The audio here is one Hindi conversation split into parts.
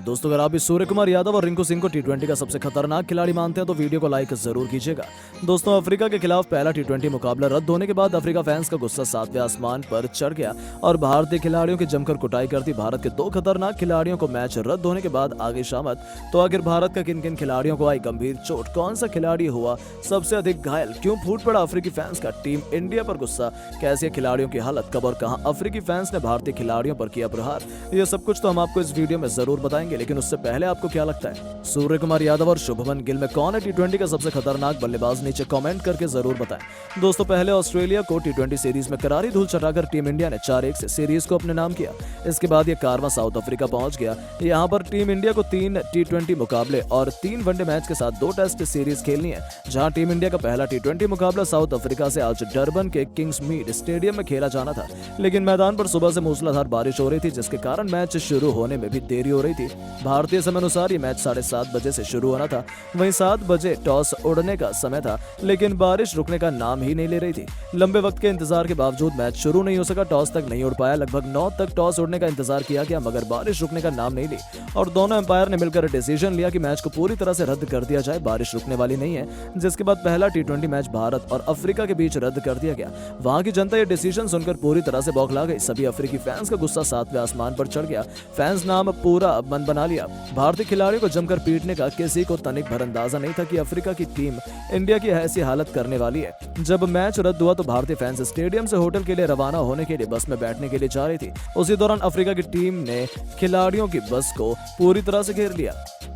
दोस्तों, अगर आप इस सूर्य कुमार यादव और रिंकू सिंह को टी20 का सबसे खतरनाक खिलाड़ी मानते हैं तो वीडियो को लाइक जरूर कीजिएगा। दोस्तों, अफ्रीका के खिलाफ पहला टी20 मुकाबला रद्द होने के बाद अफ्रीका फैंस का गुस्सा सातवें आसमान पर चढ़ गया और भारतीय खिलाड़ियों की जमकर कुटाई कर दी। भारत के दो खतरनाक खिलाड़ियों को मैच रद्द होने के बाद आगे शामत। तो आखिर भारत का किन किन खिलाड़ियों को आई गंभीर चोट, कौन सा खिलाड़ी हुआ सबसे अधिक घायल, क्यों फूट पड़ा अफ्रीकी फैंस का टीम इंडिया पर गुस्सा, कैसे खिलाड़ियों की हालत, कब और कहां अफ्रीकी फैंस ने भारतीय खिलाड़ियों पर किया प्रहार, ये सब कुछ तो हम आपको इस वीडियो में जरूर बताएंगे। लेकिन उससे पहले आपको क्या लगता है, सूर्य कुमार यादव और शुभमन गिल में कौन है टी20 का सबसे खतरनाक बल्लेबाज? नीचे कमेंट करके जरूर बताएं। दोस्तों, पहले ऑस्ट्रेलिया को टी20 सीरीज में करारी धूल चटाकर टीम इंडिया ने 4-1 से सीरीज को अपने नाम किया। इसके बाद ये कारवां साउथ अफ्रीका पहुंच गया। यहाँ पर टीम इंडिया को 3 टी20 मुकाबले और 3 वनडे मैच के साथ 2 टेस्ट सीरीज खेलनी है। जहां टीम इंडिया का पहला टी20 मुकाबला साउथ अफ्रीका से आज डरबन के किंग्समीड स्टेडियम में खेला जाना था, लेकिन मैदान पर सुबह से मूसलाधार बारिश हो रही थी, जिसके कारण मैच शुरू होने में भी देरी हो रही थी। भारतीय समय अनुसार ये मैच 7:30 बजे से शुरू होना था। वहीं 7 बजे टॉस उड़ने का समय था, लेकिन बारिश रुकने का नाम ही नहीं ले रही थी। लंबे वक्त के इंतजार के बावजूद मैच शुरू नहीं हो सका, टॉस तक नहीं उड़ पाया। लगभग 9 तक टॉस उड़ने का इंतजार किया गया, मगर बारिश रुकने का नाम नहीं ली और दोनों एम्पायर ने मिलकर डिसीजन लिया कि मैच को पूरी तरह से रद्द कर दिया जाए। बारिश रुकने वाली नहीं है, जिसके बाद पहला टी20 मैच भारत और अफ्रीका के बीच रद्द कर दिया गया। वहां की जनता ये डिसीजन सुनकर पूरी तरह से बौखला गई। सभी अफ्रीकी फैंस का गुस्सा सातवें आसमान पर चढ़ गया। फैंस नाम पूरा मन बना लिया। भारतीय खिलाड़ियों को जमकर पीटने का किसी को तनिक भर अंदाजा नहीं था कि अफ्रीका की टीम इंडिया की ऐसी हालत करने वाली है। जब मैच रद्द हुआ तो भारतीय फैंस स्टेडियम से होटल के लिए रवाना होने के लिए बस में बैठने के लिए जा रही थी। उसी दौरान अफ्रीका की टीम ने खिलाड़ियों की बस को पूरी तरह से घेर लिया।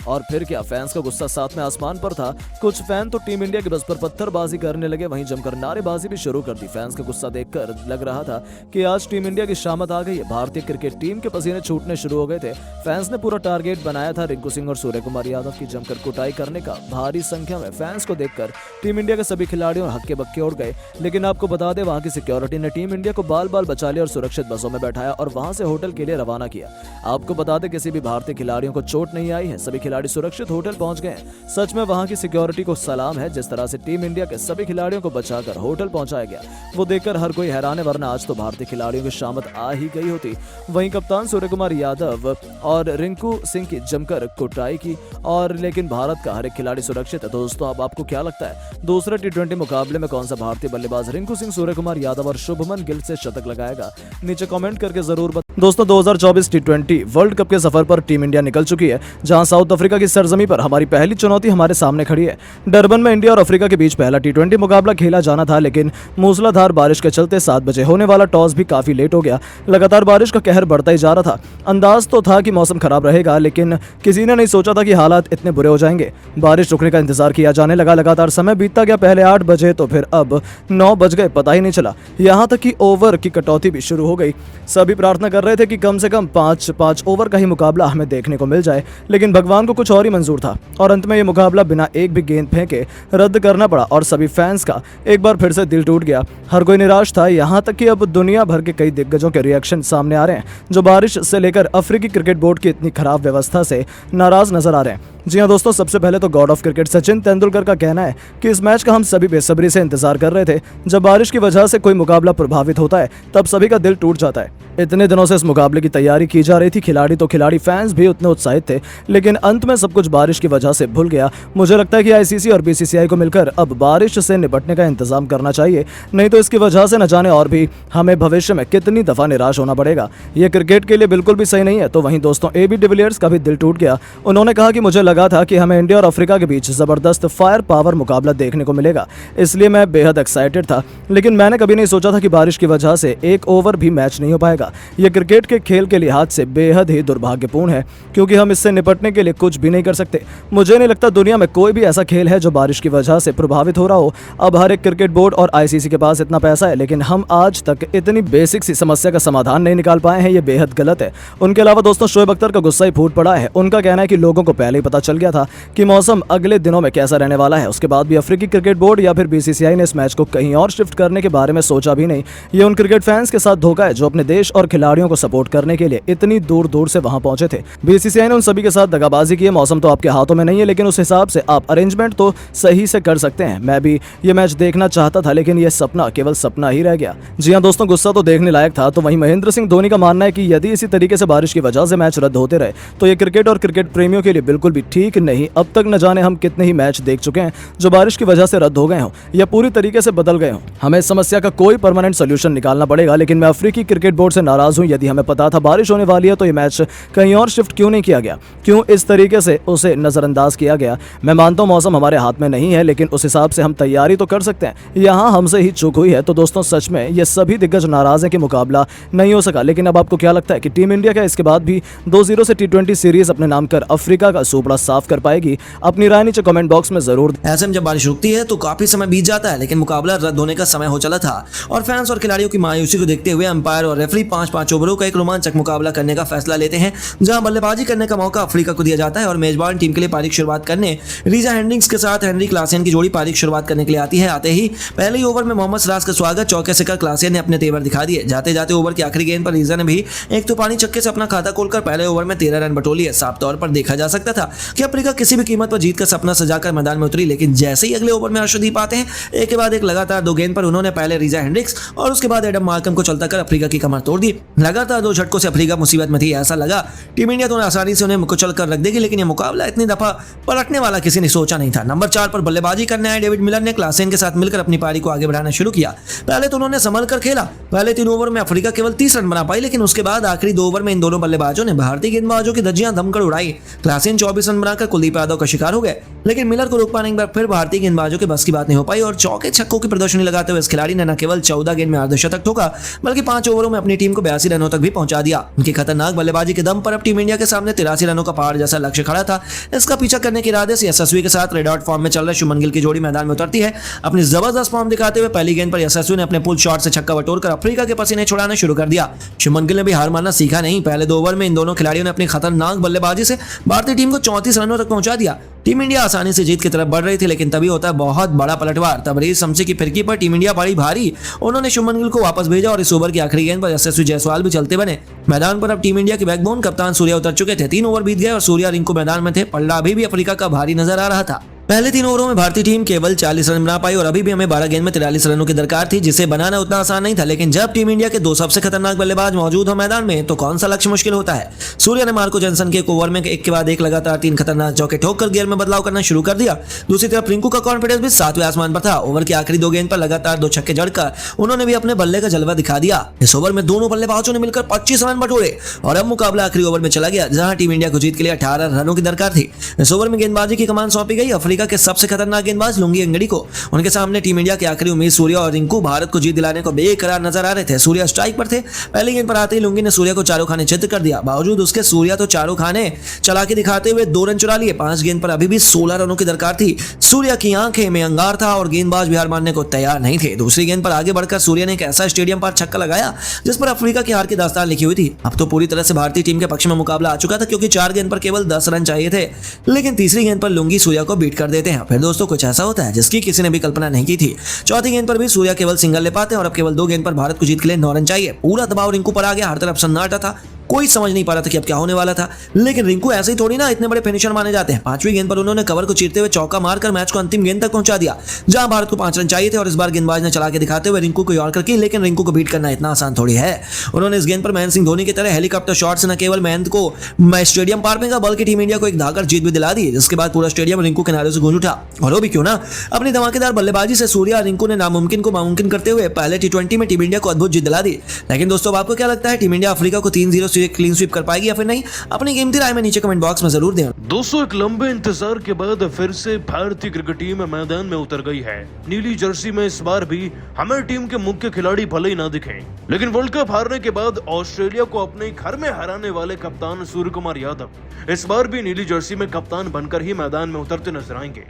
और फिर क्या, फैंस का गुस्सा सातवें आसमान पर था। कुछ फैन तो टीम इंडिया की बस पर पत्थरबाजी करने लगे, वहीं जमकर नारेबाजी भी शुरू कर दी। फैंस का गुस्सा देखकर लग रहा था कि आज टीम इंडिया की शामत आ गई है। भारतीय क्रिकेट टीम के पसीने छूटने शुरू हो गए थे। फैंस ने पूरा टारगेट बनाया था रिंकू सिंह और सूर्य कुमार यादव की जमकर कुटाई करने का। भारी संख्या में फैंस को देखकर टीम इंडिया के सभी खिलाड़ियों हक्के बक्के उड़ गए। लेकिन आपको बता दें, वहां की सिक्योरिटी ने टीम इंडिया को बाल बाल बचा लिया और सुरक्षित बसों में बैठाया और वहां से होटल के लिए रवाना किया। आपको बता दें, किसी भी भारतीय खिलाड़ियों को चोट नहीं आई है। सभी खिलाड़ी सुरक्षित होटल पहुंच गए हैं। सच में वहां की सिक्योरिटी को सलाम है, जिस तरह से टीम इंडिया के सभी खिलाड़ियों को बचाकर होटल पहुंचाया गया। वो देखकर हर कोई हैरान है, वरना आज तो भारतीय खिलाड़ियों की शामत आ ही गई होती। वहीं कप्तान सूर्य कुमार यादव और रिंकू सिंह की जमकर कुटाई की, और लेकिन भारत का हर एक खिलाड़ी सुरक्षित है। दोस्तों, अब आपको क्या लगता है, दूसरे टी20 मुकाबले में कौन सा भारतीय बल्लेबाज रिंकू सिंह, सूर्य कुमार यादव और शुभमन गिल से शतक लगाएगा? नीचे कमेंट करके जरूर बताएं। दोस्तों, 2024 टी20 वर्ल्ड कप के सफर पर टीम इंडिया निकल चुकी है, जहां साउथ अफ्रीका की सरजमी पर हमारी पहली चुनौती हमारे सामने खड़ी है। डरबन में इंडिया और अफ्रीका के बीच पहला टी20 मुकाबला खेला जाना था, लेकिन मूसलाधार बारिश के चलते 7 बजे होने वाला टॉस भी काफी लेट हो गया। लगातार बारिश का कहर बढ़ता ही जा रहा था। अंदाज तो था कि मौसम खराब रहेगा, लेकिन किसी ने नहीं सोचा था कि हालात इतने बुरे हो जाएंगे। बारिश रुकने का इंतजार किया जाने लगा। लगातार समय बीतता गया। पहले 8 बजे तो फिर अब 9 बज गए, पता ही नहीं चला। यहाँ तक कि ओवर की कटौती भी शुरू हो गई। सभी प्रार्थना कर रहे थे कि कम से कम 5 ओवर का ही मुकाबला हमें देखने को मिल जाए, लेकिन भगवान को कुछ और ही मंजूर था और अंत में ये मुकाबला बिना एक भी गेंद फेंके रद्द करना पड़ा और सभी फैंस का एक बार फिर से दिल टूट गया। हर कोई निराश था। यहाँ तक कि अब दुनिया भर के कई दिग्गजों के रिएक्शन सामने आ रहे हैं, जो बारिश से लेकर अफ्रीकी क्रिकेट बोर्ड की इतनी खराब व्यवस्था से नाराज नजर आ रहे हैं। जी हाँ दोस्तों, सबसे पहले तो God of cricket Sachin Tendulkar का कहना है कि इस मैच का हम सभी बेसब्री से इंतजार कर रहे थे। जब बारिश की वजह से कोई मुकाबला प्रभावित होता है, तब सभी का दिल टूट जाता है। इतने दिनों से इस मुकाबले की तैयारी की जा रही थी। खिलाड़ी, फैंस भी उतने उत्साहित थे, लेकिन अंत में सब कुछ बारिश की वजह से भूल गया। मुझे लगता है कि आईसीसी और बीसीसीआई को मिलकर अब बारिश से निपटने का इंतजाम करना चाहिए, नहीं तो इसकी वजह से न जाने और भी हमें भविष्य में कितनी दफा निराश होना पड़ेगा। ये क्रिकेट के लिए बिल्कुल भी सही नहीं है। तो वहीं दोस्तों, AB डिविलियर्स का भी दिल टूट गया। उन्होंने कहा कि मुझे लगा था कि हमें इंडिया और अफ्रीका के बीच जबरदस्त फायर पावर मुकाबला देखने को मिलेगा, इसलिए मैं बेहद एक्साइटेड था, लेकिन मैंने कभी नहीं सोचा था कि बारिश की वजह से 1 ओवर भी मैच नहीं हो पाएगा। ये क्रिकेट के खेल के लिहाज से बेहद ही दुर्भाग्यपूर्ण है, क्योंकि हम इससे निपटने के लिए कुछ भी नहीं कर सकते। मुझे नहीं लगता दुनिया में कोई भी ऐसा खेल है जो बारिश की वजह से प्रभावित हो रहा हो। अब हर एक क्रिकेट बोर्ड और आईसीसी के पास इतना पैसा है, लेकिन हम आज तक इतनी बेसिक सी समस्या का समाधान नहीं निकाल पाए हैं। ये बेहद गलत है। उनके अलावा दोस्तों, शोएब अख्तर का गुस्सा ही फूट पड़ा है। उनका कहना है कि लोगों को पहले ही पता चल गया था कि मौसम अगले दिनों में कैसा रहने वाला है। उसके बाद भी अफ्रीकी क्रिकेट बोर्ड या फिर बीसीसीआई ने इस मैच को कहीं और शिफ्ट करने के बारे में सोचा भी नहीं। ये उन क्रिकेट फैंस के साथ धोखा है जो अपने देश और खिलाड़ियों को सपोर्ट करने के लिए इतनी दूर दूर से वहां पहुंचे थे। बीसीसीआई ने उन सभी के साथ दगाबाजी की है। मौसम तो आपके हाथों में नहीं है, लेकिन उस हिसाब से आप अरेंजमेंट तो सही से कर सकते हैं। मैं भी ये मैच देखना चाहता था, लेकिन ये सपना केवल सपना ही रह गया। जी हाँ दोस्तों, गुस्सा तो देखने लायक था। तो वहीं महेंद्र सिंह धोनी का मानना है कि यदि इसी तरीके से बारिश की वजह से मैच रद्द होते रहे तो ये क्रिकेट और क्रिकेट प्रेमियों के लिए बिल्कुल भी ठीक नहीं। अब तक न जाने हम कितने ही मैच देख चुके हैं जो बारिश की वजह से रद्द हो गए हों या पूरी तरीके से बदल गए हों। हमें इस समस्या का कोई परमानेंट सोल्यूशन निकालना पड़ेगा, लेकिन मैं अफ्रीकी क्रिकेट बोर्ड से नाराज हूं। यदि हमें पता था बारिश होने वाली है तो ये मैच कहीं और शिफ्ट क्यों नहीं किया गया, क्यों इस तरीके से उसे नजरअंदाज किया गया। मैं मानता हूं मौसम हमारे हाथ में नहीं है, लेकिन उस हिसाब से हम तैयारी तो कर सकते हैं। यहाँ हमसे ही चूक हुई है। तो दोस्तों सच में ये सभी दिग्गज नाराज हैं कि मुकाबला नहीं हो सका। लेकिन अब आपको क्या लगता है कि टीम इंडिया क्या इसके बाद भी 2-0 से T20 सीरीज अपने नाम कर अफ्रीका का सुपड़ा साफ कर पाएगी? अपनी राय नीचे कमेंट बॉक्स में जरूर। ऐसे में जब बारिश रुकती है तो काफी समय बीत जाता है, लेकिन मुकाबला रद्द होने का समय हो चला था और फैंस और खिलाड़ियों की मायूसी को देखते हुए अंपायर और रेफरी 5-5 ओवरों का एक रोमांचक मुकाबला करने का फैसला लेते हैं, जहां बल्लेबाजी करने का मौका अफ्रीका को दिया जाता है और मेजबान टीम के लिए पारी की शुरुआत करने रीजा हेंड्रिक्स के साथ हेनरी क्लासेन की जोड़ी पारी की शुरुआत करने के लिए आती है। आते ही पहले ओवर में मोहम्मद सिराज का स्वागत चौके से कर क्लासेन ने अपने तेवर दिखा दिए। जाते जाते ओवर की आखिरी गेंद पर रीजा ने भी एक तूफानी छक्के से अपना खाता खोलकर पहले ओवर में 13 रन बटोर लिए। साफ तौर पर देखा जा सकता था कि अफ्रीका किसी भी कीमत पर जीत का सपना सजाकर मैदान में उतरी, लेकिन जैसे ही अगले ओवर में अर्शदीप आते हैं, एक के बाद एक लगातार 2 गेंद पर उन्होंने पहले रीजा हेंड्रिक्स और उसके बाद एडम मार्कम को चलता कर अफ्रीका की कमर तोड़ दी। लगातार 2 झटकों से अफ्रीका मुसीबत में थी। ऐसा लगा टीम इंडिया तो आसानी से उन्हें कुचल कर रख देगी, लेकिन यह मुकाबला इतनी दफा पलटने वाला किसी ने सोचा नहीं था। नंबर 4 पर बल्लेबाजी करने आए डेविड मिलर ने क्लासेन के साथ मिलकर अपनी पारी को आगे बढ़ाना शुरू किया। पहले तो उन्होंने संभल कर खेला। पहले 3 ओवर में अफ्रीका केवल 30 रन बना पाई, लेकिन उसके बाद आखिरी 2 ओवर में इन दोनों बल्लेबाजों ने भारतीय गेंदबाजों की धज्जियां दमकर उड़ाई। क्लासेन 24 रन बनाकर कुलदीप यादव का शिकार हो गए, लेकिन मिलर को रोक पाने के बाद फिर भारतीय गेंदबाजों के बस की बात नहीं हो पाई और चौके छक्कों की प्रदर्शनी लगाते हुए इस खिलाड़ी ने न केवल 14 गेंद में अर्धशतक ठोका, बल्कि 5 ओवरों में अपनी टीम को 82 रनों तक भी पहुंचा दिया। उनकी खतरनाक बल्लेबाजी के दम पर अब टीम इंडिया के सामने 83 रनों का पहाड़ जैसा लक्ष्य खड़ा था। इसका पीछा करने के इरादे से यशस्वी के साथ रेड हॉट फॉर्म में चल रहे शुभमन गिल की जोड़ी मैदान में उतरती है। अपनी जबरदस्त फॉर्म दिखाते हुए पहली गेंद पर यशस्वी ने अपने पुल शॉट से छक्का बटोरकर अफ्रीका के पसीने छुड़ाना शुरू कर दिया। शुभमन गिल ने भी हार मानना सीखा नहीं। पहले 2 ओवर में इन दोनों खिलाड़ियों ने अपनी खतरनाक बल्लेबाजी से भारतीय टीम को 34 रनों तक पहुंचा दिया। टीम इंडिया आसानी से जीत की तरफ बढ़ रही थी, लेकिन तभी होता है बहुत बड़ा पलटवार। तबरेज शमसी की फिरकी पर टीम इंडिया पड़ी भारी। उन्होंने शुभमन गिल को वापस भेजा और इस ओवर की आखिरी गेंद पर यशस्वी जायसवाल भी चलते बने। मैदान पर अब टीम इंडिया के बैकबोन कप्तान सूर्या उतर चुके थे। 3 ओवर बीत गए और सूर्या रिंकू मैदान में थे। पल्ला अभी भी अफ्रीका का भारी नजर आ रहा था। पहले 3 ओवरों में भारतीय टीम केवल 40 रन बना पाई और अभी भी हमें 12 गेंद में 43 रनों की दरकार थी, जिसे बनाना उतना आसान नहीं था। लेकिन जब टीम इंडिया के 2 सबसे खतरनाक बल्लेबाज मौजूद हो मैदान में, तो कौन सा लक्ष्य मुश्किल होता है। सूर्या ने मार्को जॉनसन के एक ओवर में एक के बाद एक लगातार 3 खतरनाक चौके ठोककर गियर में बदलाव करना शुरू कर दिया। दूसरी तरफ रिंकू का कॉन्फिडेंस भी 7वें आसमान पर था। ओवर की आखिरी 2 गेंद पर लगातार 2 छक्के जड़कर उन्होंने भी अपने बल्ले का जलवा दिखा दिया। इस ओवर में दोनों बल्लेबाजों ने मिलकर 25 रन बटोरे और अब मुकाबला आखिरी ओवर में चला गया, जहां टीम इंडिया को जीत के लिए 18 रनों की दरकार थी। इस ओवर में गेंदबाजी की कमान सौंपी गई अफ्रीका के सबसे खतरनाक गेंदबाज लुंगी एंगड़ी को। उनके सामने टीम इंडिया के आखिरी उम्मीद सूर्या और रिंकू भारत को जीत दिलाने को बेकरार नजर आ रहे थे। सूर्या स्ट्राइक पर थे। पहली गेंद पर आते ही लुंगी ने सूर्या को चारों खाने चित्र कर दिया। बावजूद उसके सूर्या तो चारों खाने चला के दिखाते हुए 2 रन चुरा लिए। 5 गेंद पर अभी भी 16 रनों की दरकार थी। सूर्या की आंखें में अंगार था और गेंदबाज भी हार मानने को तैयार नहीं थे। दूसरी गेंद पर आगे बढ़कर सूर्या ने एक ऐसा स्टेडियम पर छक्का लगाया जिस पर अफ्रीका की हार की दास्तान लिखी हुई थी। अब तो पूरी तरह से भारतीय टीम के पक्ष में मुकाबला आ चुका था, क्योंकि 4 गेंद पर केवल 10 रन चाहिए थे, लेकिन तीसरी गेंद पर लुंगी सूर्या को बीट कर देते हैं। फिर दोस्तों कुछ ऐसा होता है जिसकी किसी ने भी कल्पना नहीं की थी। चौथी गेंद पर भी सूर्या केवल सिंगल ले पाते हैं और अब केवल 2 गेंद पर भारत को जीत के लिए 9 रन चाहिए। पूरा दबाव रिंकू पर आ गया। हर तरफ सन्नाटा था। कोई समझ नहीं पा रहा था कि अब क्या होने वाला था, लेकिन रिंकू ऐसे ही थोड़ी ना इतने बड़े फिनिशर माने जाते हैं। 5वीं गेंद पर उन्होंने कवर को चीरते हुए चौका मारकर मैच को अंतिम गेंद तक पहुंचा दिया, जहां भारत को 5 रन चाहिए थे और इस बार गेंदबाज ने चला के दिखाते हुए रिंकू को यॉर्कर की, लेकिन रिंकू को बीट करना इतना आसान थोड़ी है। उन्होंने इस गेंद पर महेंद्र सिंह धोनी की तरह हेलीकॉप्टर शॉट से न केवल महेंद्र को स्टेडियम पार फेंका, बल्कि टीम इंडिया को एक धाकर जीत भी दिला दी, जिसके बाद पूरा स्टेडियम रिंकू के नारे से गूंज उठा। और वो भी क्यों ना, अपनी धमाकेदार बल्लेबाजी से सूर्या रिंकू ने नामुमकिन को मुमकिन करते हुए पहले T20 में टीम इंडिया को अद्भुत जीत दिला दी। लेकिन दोस्तों आपको क्या लगता है, टीम इंडिया अफ्रीका को 3-0 से क्लीन स्वीप कर पाएगी या फिर नहीं? अपनी कीमती राय में नीचे कमेंट बॉक्स में जरूर दें। दोस्तों एक लंबे इंतजार के बाद फिर से भारतीय क्रिकेट टीम मैदान में उतर गई है। नीली जर्सी में इस बार भी हमें टीम के मुख्य खिलाड़ी भले ही ना दिखें, लेकिन वर्ल्ड कप हारने के बाद ऑस्ट्रेलिया को अपने घर में हराने वाले कप्तान सूर्य कुमार यादव इस बार भी नीली जर्सी में कप्तान बनकर ही मैदान में उतरते नजर आएंगे।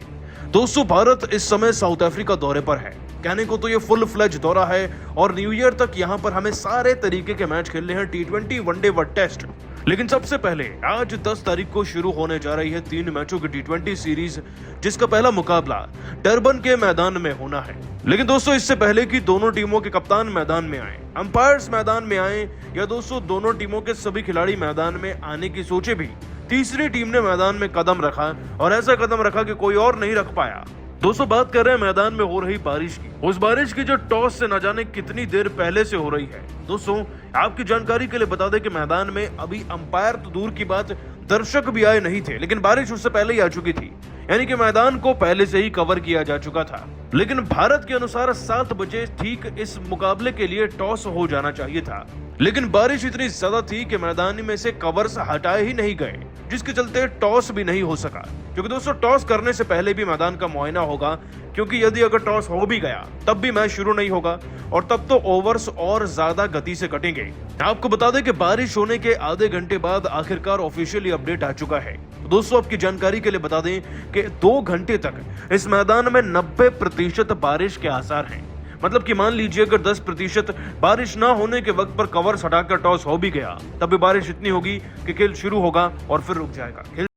दोस्तों भारत इस समय साउथ अफ्रीका दौरे पर है कहने को तो ये फुल फ्लेज दौरा है और न्यू ईयर तक यहाँ पर हमें सारे तरीके के मैच खेलने हैं, T20, वनडे व टेस्ट। लेकिन सबसे पहले आज 10 तारीख को शुरू होने जा रही है 3 मैचों की T20 सीरीज, जिसका पहला मुकाबला डरबन के मैदान में होना है। लेकिन दोस्तों इससे पहले कि दोनों टीमों के कप्तान मैदान में आए, अंपायर्स मैदान में आए या दोस्तों दोनों टीमों के सभी खिलाड़ी मैदान में आने की सोचे भी, तीसरी टीम ने मैदान में कदम रखा और ऐसा कदम रखा कि कोई और नहीं रख पाया। दोस्तों बात कर रहे हैं मैदान में हो रही बारिश की, उस बारिश की जो टॉस से न जाने कितनी देर पहले से हो रही है। दोस्तों आपकी जानकारी के लिए बता दें कि मैदान में अभी अंपायर तो दूर की बात, दर्शक भी आए नहीं थे, लेकिन बारिश उससे पहले ही आ चुकी थी, यानी कि मैदान को पहले से ही कवर किया जा चुका था। लेकिन भारत के अनुसार 7 बजे ठीक इस मुकाबले के लिए टॉस हो जाना चाहिए था, लेकिन बारिश इतनी ज्यादा थी कि मैदान में से कवर्स हटाए ही नहीं गए, जिसके चलते टॉस भी नहीं हो सका। क्योंकि दोस्तों टॉस करने से पहले भी मैदान का मुआयना होगा, क्योंकि यदि अगर टॉस हो भी गया तब भी मैच शुरू नहीं होगा और तब तो ओवर्स और ज्यादा गति से कटेंगे। आपको बता दें कि बारिश होने के आधे घंटे बाद आखिरकार ऑफिशियली अपडेट आ चुका है। तो दोस्तों आपकी जानकारी के लिए बता दें कि 2 घंटे तक इस मैदान में 90% बारिश के आसार हैं। मतलब कि मान लीजिए अगर 10% बारिश ना होने के वक्त पर कवर्स हटाकर टॉस हो भी गया, तब भी बारिश इतनी होगी कि खेल शुरू होगा और फिर रुक जाएगा।